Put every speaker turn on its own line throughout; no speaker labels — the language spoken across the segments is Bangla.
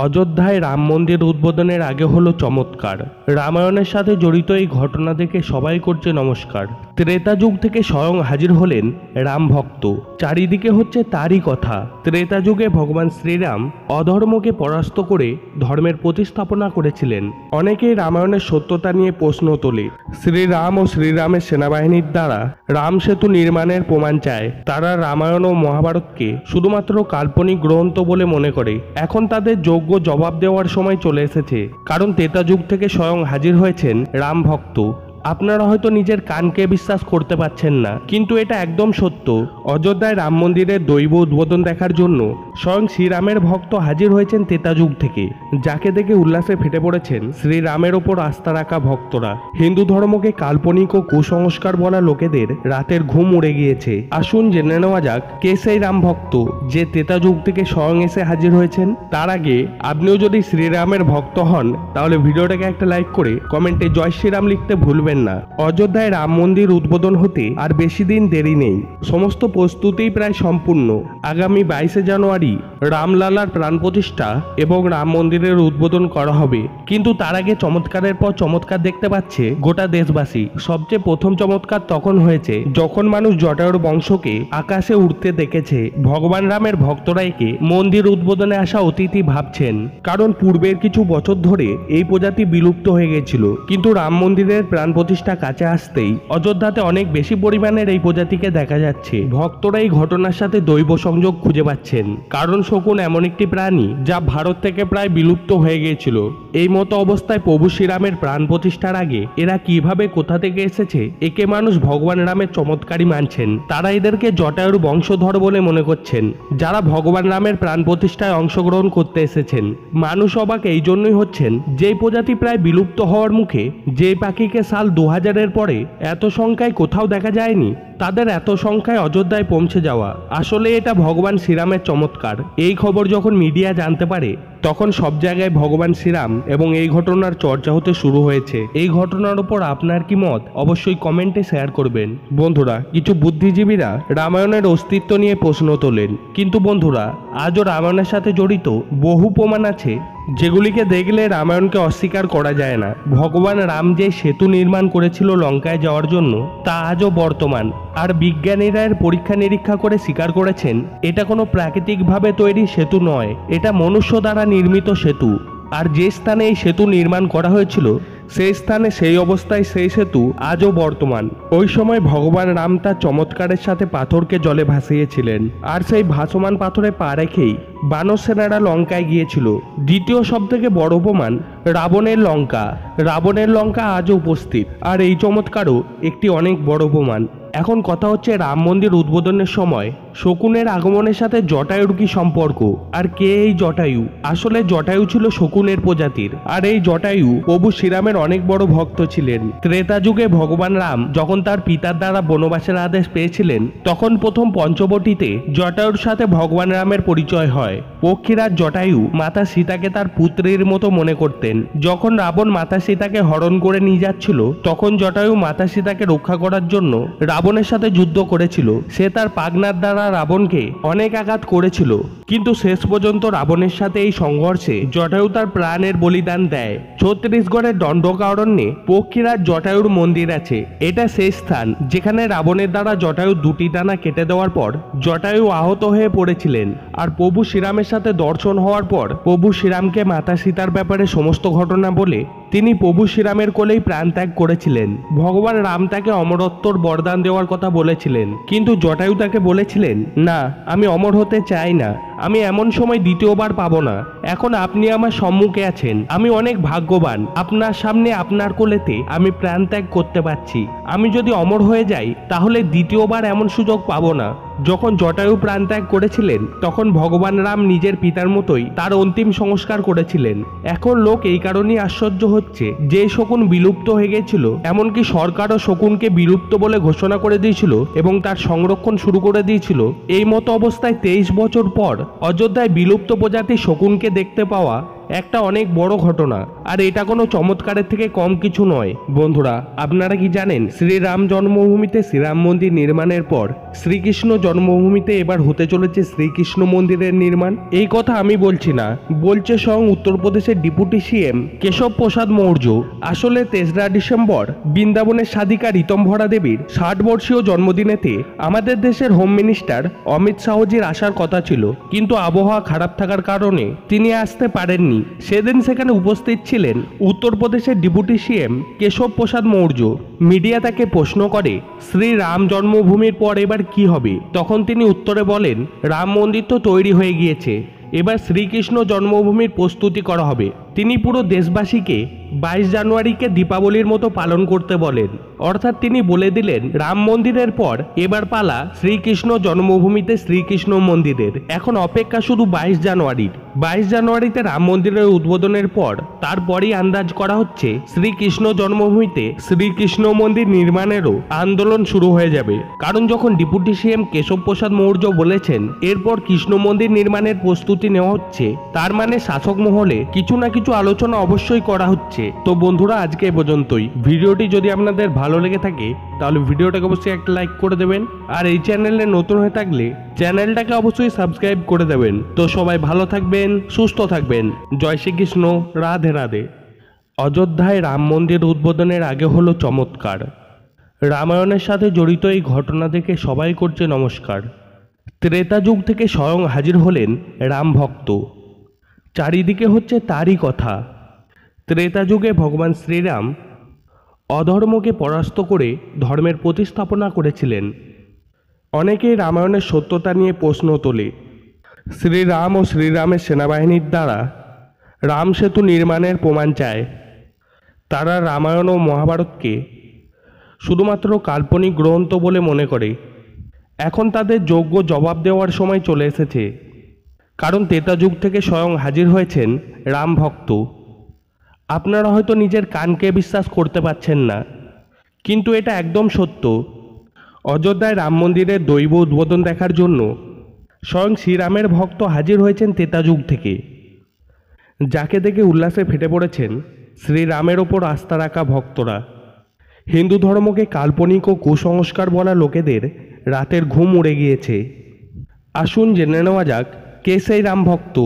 অযোধ্যায় রাম মন্দির উদ্বোধনের আগে হলো চমৎকার। রামায়ণের সাথে জড়িত এই ঘটনা দেখে সবাই করছে নমস্কার। ত্রেতা যুগ থেকে স্বয়ং হাজির হলেন রাম ভক্ত। চারিদিকে হচ্ছে তারই কথা। ত্রেতা যুগে ভগবান শ্রীরাম অধর্মকে পরাস্ত করে ধর্মের প্রতিস্থাপনা করেছিলেন। অনেকেই রামায়ণের সত্যতা নিয়ে প্রশ্ন তোলে। শ্রীরাম ও শ্রীরামের সেনাবাহিনীর দ্বারা রাম সেতু নির্মাণের প্রমাণ চায়। তারা রামায়ণ ও মহাভারতকে শুধুমাত্র কাল্পনিক গ্রন্থ বলে মনে করে। এখন তাদের যোগ্য জবাব দেওয়ার সময় চলে এসেছে, কারণ ত্রেতা যুগ থেকে স্বয়ং হাজির হয়েছেন রাম ভক্ত। আপনারা হয়তো নিজের কানকে বিশ্বাস করতে পারছেন না, কিন্তু এটা একদম সত্য। অযোধ্যায় রাম মন্দিরের দৈব উদ্বোধন দেখার জন্য স্বয়ং শ্রীরামের ভক্ত হাজির হয়েছেন ত্রেতা যুগ থেকে, যাকে দেখে উল্লাসে ফেটে পড়েছেন শ্রীরামের ওপর আস্থা রাখা ভক্তরা। হিন্দু ধর্মকে কাল্পনিক ও কুসংস্কার বলা লোকেদের রাতের ঘুম উড়ে গিয়েছে। আসুন জেনে নেওয়া যাক কে সেই রাম ভক্ত যে ত্রেতা যুগ থেকে স্বয়ং এসে হাজির হয়েছেন। তার আগে আপনিও যদি শ্রীরামের ভক্ত হন, তাহলে ভিডিওটাকে একটা লাইক করে কমেন্টে জয় শ্রীরাম লিখতে ভুলবেন না। অযোধ্যায় রাম মন্দির উদ্বোধন হতে আর বেশি দিন দেরি নেই। সমস্ত প্রস্তুতি প্রায় সম্পূর্ণ। আগামী 22শে জানুয়ারি রামলালার প্রাণ প্রতিষ্ঠা এবং রাম মন্দিরের উদ্বোধন করা হবে। কিন্তু তার আগে চমৎকারের পর চমৎকার দেখতে পাচ্ছে গোটা দেশবাসী। সবচেয়ে প্রথম চমৎকার তখন হয়েছে যখন মানুষ জটায়ুর বংশকে আকাশে উড়তে দেখেছে। ভগবান রামের ভক্তরা একে মন্দির উদ্বোধনে আসা অতিথি ভাবছেন, কারণ পূর্বের কিছু বছর ধরে এই প্রজাতি বিলুপ্ত হয়ে গেছিল। কিন্তু রাম মন্দিরের প্রাণ প্রতিষ্ঠা কাছে আসতেই অযোধ্যাতে অনেক বেশি পরিমাণের এই প্রজাতিকে দেখা যাচ্ছে। ভক্তরা এই ঘটনার সাথে দৈব সংযোগ খুঁজে পাচ্ছেন, কারণ শকুন এমন একটি প্রাণী যা ভারত থেকে প্রায় বিলুপ্ত হয়ে গিয়েছিল। এই মতো অবস্থায় প্রভু শ্রীরামের প্রাণ প্রতিষ্ঠার আগে এরা কিভাবে কোথা থেকে এসেছে, একে মানুষ ভগবান রামের চমৎকারই মানছেন। তারা এদেরকে জটায়ুর বংশধর বলে মনে করছেন, যারা ভগবান রামের প্রাণ প্রতিষ্ঠায় অংশগ্রহণ করতে এসেছেন। মানুষ অবাক এই জন্যই হচ্ছেন, যেই প্রজাতি প্রায় বিলুপ্ত হওয়ার মুখে, যে পাখিকে সাল 2000-এর পরে এত সংখ্যায় কোথাও দেখা যায়নি, তাদের এত সংখ্যায় অযোধ্যায় পৌঁছে যাওয়া। আসলে এটা ভগবান শ্রীরামের চমৎকার। এই খবর যখন মিডিয়া জানতে পারে, তখন সব জায়গায় ভগবান শ্রীরাম এবং এই ঘটনার চর্চা হতে শুরু হয়েছে। এই ঘটনার উপর আপনার কি মত অবশ্যই কমেন্টে শেয়ার করবেন। বন্ধুরা, কিছু বুদ্ধিজীবীরা রামায়ণের অস্তিত্ব নিয়ে প্রশ্ন তোলেন, কিন্তু বন্ধুরা আজও রামায়ণের সাথে জড়িত বহু প্রমাণ আছে যেগুলিকে দেখলে রামায়ণকে অস্বীকার করা যায় না। ভগবান রাম যে সেতু নির্মাণ করেছিল লঙ্কায় যাওয়ার জন্য, তা আজও বর্তমান। আর বিজ্ঞানীরা এর পরীক্ষা নিরীক্ষা করে স্বীকার করেছেন এটা কোনো প্রাকৃতিকভাবে তৈরি সেতু নয়, এটা মনুষ্য দ্বারা নির্মিত সেতু। আর যে স্থানে এই সেতু নির্মাণ করা হয়েছিল, সেই স্থানে সেই অবস্থায় সেই সেতু আজও বর্তমান। ওই সময় ভগবান রাম তার চমৎকারের সাথে পাথরকে জলে ভাসিয়েছিলেন, আর সেই ভাসমান পাথরে পা রেখেই বানর সেনারা লঙ্কায় গিয়েছিল। দ্বিতীয় সব থেকে বড় প্রমাণ রাবণের লঙ্কা। রাবণের লঙ্কা আজও উপস্থিত, আর এই চমৎকারও একটি অনেক বড় প্রমাণ। এখন কথা হচ্ছে, রাম মন্দির উদ্বোধনের সময় শকুনের আগমনের সাথে জটায়ুর কি সম্পর্ক, আর কে এই জটায়ু? আসলে জটায়ু ছিল শকুনের প্রজাতির, আর এই জটায়ু প্রভু শ্রীরামের অনেক বড় ভক্ত ছিলেন। ত্রেতা যুগে ভগবান রাম যখন তার পিতার দ্বারা বনবাসের আদেশ পেয়েছিলেন, তখন প্রথম পঞ্চবটিতে জটায়ুর সাথে ভগবান রামের পরিচয় হয়। পক্ষীরাজ জটায়ু মাতা সীতাকে তার পুত্রের মতো মনে করতেন। যখন রাবণ মাতা সীতাকে হরণ করে নিয়ে যাচ্ছিল, তখন জটায়ু মাতা সীতাকে রক্ষা করার জন্য রাবণের সাথে যুদ্ধ করেছিল। সে তার পাগনার দ্বারা রাবণকে অনেক আঘাত করেছিল, কিন্তু শেষ পর্যন্ত রাবণের সাথে এই সংঘর্ষে জটায়ু তার প্রাণের বলিদান দেয়। ছত্তিশগড়ের দণ্ডকা অরণ্যে পক্ষীরাজ জটায়ুর মন্দির আছে। এটা সেই স্থান যেখানে রাবণের দ্বারা জটায়ু দুটি ডানা কেটে দেওয়ার পর জটায়ু আহত হয়ে পড়েছিলেন। আর প্রভু শ্রীরামের সাথে দর্শন হওয়ার পর প্রভু শ্রীরামকে মাতা সীতার ব্যাপারে সমস্ত ঘটনা বলে তিনি প্রভু শ্রীরামের কোলেই প্রাণ ত্যাগ করেছিলেন। ভগবান রাম তাকে অমরত্বর বরদান দেওয়ার কথা বলেছিলেন, কিন্তু জটায়ু তাকে বলেছিলেন, না, আমি অমর হতে চাই না, আমি এমন সময় দ্বিতীয়বার পাবো না। এখন আপনি আমার সম্মুখে আছেন, আমি অনেক ভাগ্যবান। আপনার সামনে আপনার কোলেতে আমি প্রাণ ত্যাগ করতে পারছি। আমি যদি অমর হয়ে যাই, তাহলে দ্বিতীয়বার এমন সুযোগ পাবো না। যখন জটায়ু প্রাণ ত্যাগ করেছিলেন, তখন ভগবান রাম নিজের পিতার মতোই তার অন্তিম সংস্কার করেছিলেন। এখন লোক এই কারণেই আশ্চর্য হচ্ছে যে শকুন বিলুপ্ত হয়ে গেছিল, এমনকি সরকারও শকুনকে বিলুপ্ত বলে ঘোষণা করে দিয়েছিল এবং তার সংরক্ষণ শুরু করে দিয়েছিল। এই মতো অবস্থায় 23 বছর পর অযোধ্যায় বিলুপ্ত প্রজাতি শকুনকে দেখতে পাওয়া একটা অনেক বড় ঘটনা, আর এটা কোনো চমৎকারের থেকে কম কিছু নয়। বন্ধুরা, আপনারা কি জানেন শ্রীরাম জন্মভূমিতে শ্রীরাম মন্দির নির্মাণের পর শ্রীকৃষ্ণ জন্মভূমিতে এবার হতে চলেছে শ্রীকৃষ্ণ মন্দিরের নির্মাণ? এই কথা আমি বলছি না, বলছে স্বয়ং উত্তরপ্রদেশের ডেপুটি সিএম কেশব প্রসাদ মৌর্য। আসলে 3রা ডিসেম্বর বৃন্দাবনের সাধিকা ঋতম্ভরা দেবীর 60 বর্ষীয় জন্মদিনেতে আমাদের দেশের হোম মিনিস্টার অমিত শাহজির আসার কথা ছিল, কিন্তু আবহাওয়া খারাপ থাকার কারণে তিনি আসতে পারেননি। সেদিন সেখানে উপস্থিত ছিলেন উত্তরপ্রদেশের ডেপুটি সিএম কেশব প্রসাদ মৌর্য। মিডিয়া তাকে প্রশ্ন করে শ্রীরাম জন্মভূমির পর এবার কি হবে? তখন তিনি উত্তরে বলেন, রাম মন্দির তো তৈরি হয়ে গিয়েছে, এবার শ্রীকৃষ্ণ জন্মভূমির প্রস্তুতি করা হবে। তিনি পুরো দেশবাসীকে 22 জানুয়ারিকে দীপাবলির মতো পালন করতে বলেন। অর্থাৎ তিনি বলে দিলেন রাম মন্দিরের পর এবার পালা শ্রীকৃষ্ণ জন্মভূমিতে শ্রীকৃষ্ণ মন্দিরের। এখন অপেক্ষা শুধু 22 জানুয়ারির। 22 জানুয়ারিতে রাম মন্দিরের উদ্বোধনের পর তারপরই আন্দাজ করা হচ্ছে শ্রীকৃষ্ণ জন্মভূমিতে শ্রীকৃষ্ণ মন্দির নির্মাণেরও আন্দোলন শুরু হয়ে যাবে। কারণ যখন ডেপুটি সিএম কেশব প্রসাদ মৌর্য বলেছেন এরপর কৃষ্ণ মন্দির নির্মাণের প্রস্তুতি নেওয়া হচ্ছে, তার মানে শাসক মহলে কিছু না কিছু আলোচনা অবশ্যই করা হচ্ছে। তো বন্ধুরা, আজকে এ পর্যন্তই। ভিডিওটি যদি আপনাদের ভালো লেগে থাকে তাহলে ভিডিওটাকে অবশ্যই একটা লাইক করে দেবেন, আর এই চ্যানেলে নতুন হয়ে থাকলে চ্যানেলটাকে অবশ্যই সাবস্ক্রাইব করে দেবেন। তো সবাই ভালো থাকবেন, সুস্থ থাকবেন। জয় শ্রীকৃষ্ণ, রাধে রাধে। অযোধ্যায় রাম মন্দির উদ্বোধনের আগে হলো চমৎকার। রামায়ণের সাথে জড়িত এই ঘটনা দেখে সবাই করছে নমস্কার। ত্রেতা যুগ থেকে স্বয়ং হাজির হলেন রাম ভক্ত, চারিদিকে হচ্ছে তারই কথা। ত্রেতা যুগে ভগবান শ্রীরাম অধর্মকে পরাস্ত করে ধর্মের প্রতিস্থাপনা করেছিলেন। অনেকেই রামায়ণের সত্যতা নিয়ে প্রশ্ন তোলে। শ্রীরাম ও শ্রীরামের সেনাবাহিনীর দ্বারা রাম সেতু নির্মাণের প্রমাণ চায়। তারা রামায়ণ ও মহাভারতকে শুধুমাত্র কাল্পনিক গ্রন্থ বলে মনে করে। এখন তাদের যোগ্য জবাব দেওয়ার সময় চলে এসেছে, কারণ ত্রেতা যুগ থেকে স্বয়ং হাজির হয়েছেন রাম ভক্ত। আপনারা হয়তো নিজের কানকে বিশ্বাস করতে পারছেন না, কিন্তু এটা একদম সত্য। অযোধ্যায় রাম মন্দিরের দৈব উদ্বোধন দেখার জন্য স্বয়ং শ্রীরামের ভক্ত হাজির হয়েছেন ত্রেতা যুগ থেকে, যাকে দেখে উল্লাসে ফেটে পড়েছেন শ্রীরামের ওপর আস্থা রাখা ভক্তরা। হিন্দু ধর্মকে কাল্পনিক ও কুসংস্কার বলা লোকেদের রাতের ঘুম উড়ে গিয়েছে। আসুন জেনে নেওয়া যাক কে সেই রাম ভক্ত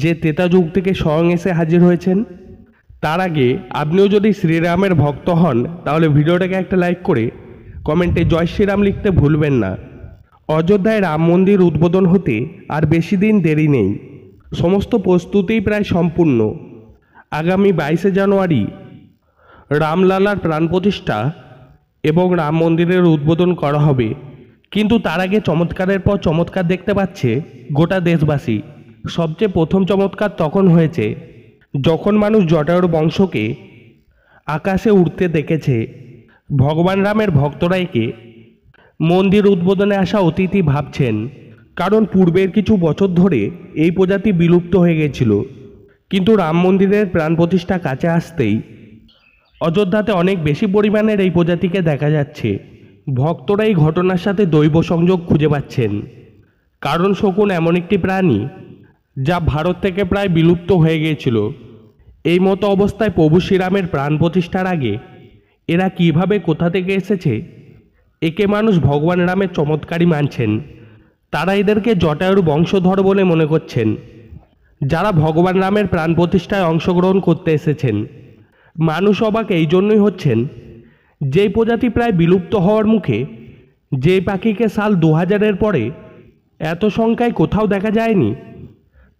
যে ত্রেতা যুগ থেকে স্বয়ং এসে হাজির হয়েছেন। তার আগে আপনিও যদি শ্রীরামের ভক্ত হন তাহলে ভিডিওটাকে একটা লাইক করে কমেন্টে জয় শ্রীরাম লিখতে ভুলবেন না। অযোধ্যায় রাম মন্দির উদ্বোধন হতে আর বেশি দিন দেরি নেই। সমস্ত প্রস্তুতিই প্রায় সম্পূর্ণ। আগামী 22 জানুয়ারি রামলালার প্রাণ প্রতিষ্ঠা এবং রাম মন্দিরের উদ্বোধন করা হবে। কিন্তু তার আগে চমৎকারের পর চমৎকার দেখতে পাচ্ছে গোটা দেশবাসী। সবচেয়ে প্রথম চমৎকার তখন হয়েছে যখন মানুষ জটায়ুর বংশকে আকাশে উড়তে দেখেছে। ভগবান রামের ভক্তরা একে মন্দির উদ্বোধনে আসা অতিথি ভাবছেন, কারণ পূর্বের কিছু বছর ধরে এই প্রজাতি বিলুপ্ত হয়ে গেছিল। কিন্তু রাম মন্দিরের প্রাণ প্রতিষ্ঠা কাছে আসতেই অযোধ্যাতে অনেক বেশি পরিমাণের এই প্রজাতিকে দেখা যাচ্ছে। ভক্তরা এই ঘটনার সাথে দৈব সংযোগ খুঁজে পাচ্ছেন, কারণ শকুন এমন একটি প্রাণী যা ভারত থেকে প্রায় বিলুপ্ত হয়ে গিয়েছিল। এই মতো অবস্থায় প্রভু শ্রীরামের প্রাণ প্রতিষ্ঠার আগে এরা কিভাবে কোথা থেকে এসেছে, একে মানুষ ভগবান রামের চমৎকারই মানছেন। তারা এদেরকে জটায়ুর বংশধর বলে মনে করছেন, যারা ভগবান রামের প্রাণ প্রতিষ্ঠায় অংশগ্রহণ করতে এসেছেন। মানুষ অবাক এই জন্যই হচ্ছেন, যেই প্রজাতি প্রায় বিলুপ্ত হওয়ার মুখে, যে পাখিকে সাল 2000-এর পরে এত সংখ্যায় কোথাও দেখা যায়নি,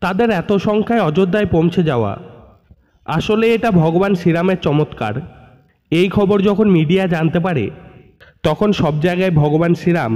তাদের এত সংখ্যায় অযোধ্যায় পৌঁছে যাওয়া। আসলে এটা ভগবান শ্রীরামের চমৎকার। এই খবর যখন মিডিয়া জানতে পারে তখন সব জায়গায় ভগবান শ্রীরাম